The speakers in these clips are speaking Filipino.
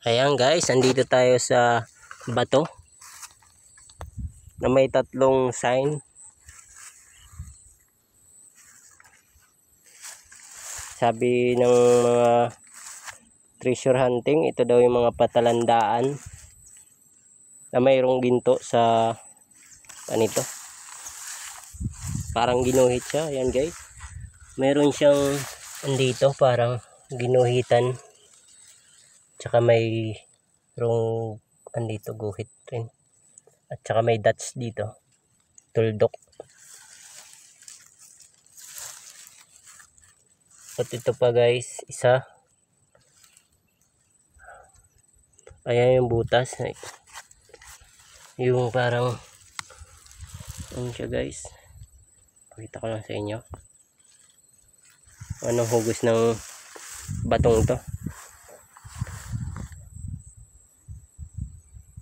Ayan guys, andito tayo sa bato na may tatlong sign. Sabi ng mga treasure hunting, ito daw yung mga patalandaan na mayroong ginto sa anito. Parang ginuhit siya. Ayan guys, mayroon siyang andito parang ginuhitan. Tsaka may rong andito guhit rin. At tsaka may dots dito. Tuldok. At ito pa guys, isa. Ayan yung butas. Yung parang ano siya guys. Pakita ko lang sa inyo. Anong hugos ng batong ito.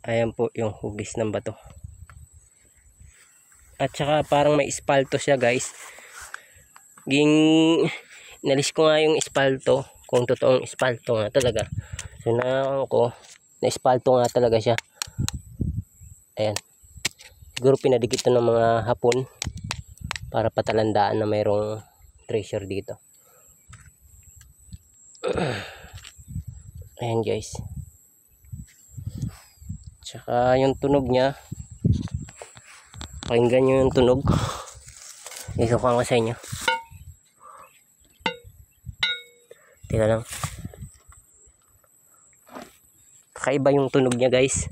Ayan po yung hugis ng bato. At saka parang may espalto siya guys. Nalis ko nga yung espalto. Kung totoong espalto nga talaga. So na ko na espalto nga talaga siya. Ayan. Siguro pinadikit ito ng mga Hapon. Para patalandaan na mayroong treasure dito. Ayan guys. Tsaka yung tunog niya, pakinggan nyo yung tunog. Isukan ko sa inyo. Teka lang. Kakaiba yung tunog niya guys.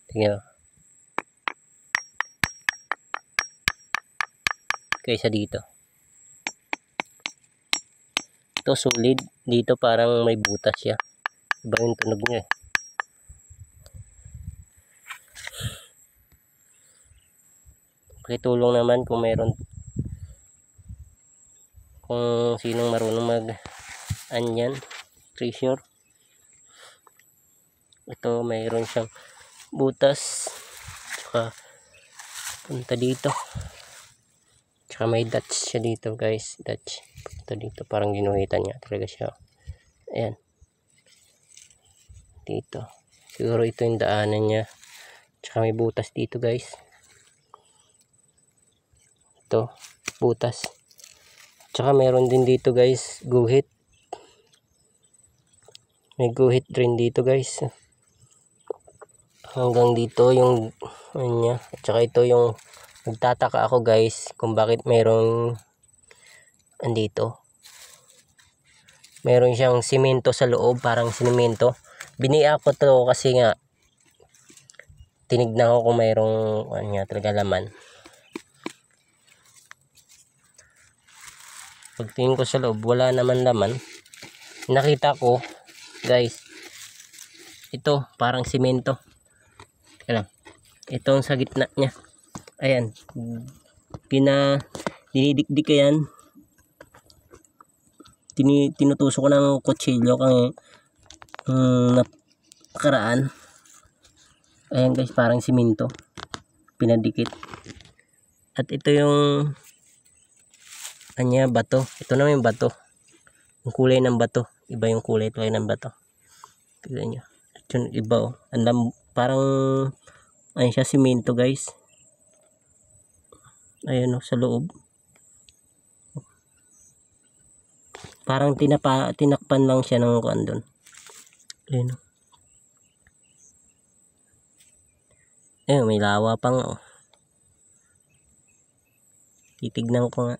Tingnan. Kaysa dito. Ito solid, dito parang may butas siya. Iba yung tunog niya eh. Pakitulong naman kung mayroon, kung sinong marunong mag anyan treasure. Ito mayroon siyang butas, tsaka punta dito, tsaka may dots siya dito guys. Dots punta dito, parang ginuhitan niya talaga siya. Ayan dito, siguro ito yung daanan niya. Tsaka may butas dito guys. Ito butas, tsaka meron din dito guys guhit. May guhit rin dito guys. Hanggang dito yung ano niya. At saka ito yung nagtataka ako guys kung bakit mayroong andito. Meron siyang simento sa loob, parang simento. Biniya ko to kasi nga tinignan ko kung mayroong ano nga talaga laman. Pagtingin ko sa loob, wala naman laman. Nakita ko guys, ito parang simento. Alam, itong sa gitna niya. Ayan, dinidikdik ko yan. Tinutusok ko ng kutsilyo kang nakaraan. Ayan guys, parang simento pinadikit. At ito yung kanya bato. Ito na yung bato. Yung kulay ng bato, iba yung kulay ng bato. Tignan nyo. Ito yung iba oh. Andam, parang ano siya, simento guys. Ayan oh, sa loob. Parang tinakpan lang siya ng kuan doon. Ayan oh. Ayun, may lawa pang oh. Titignan ko nga.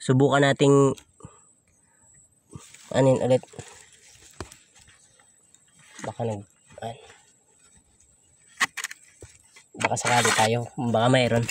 Subukan nating anin ulit. Baka sakali tayo. Baka mayroon.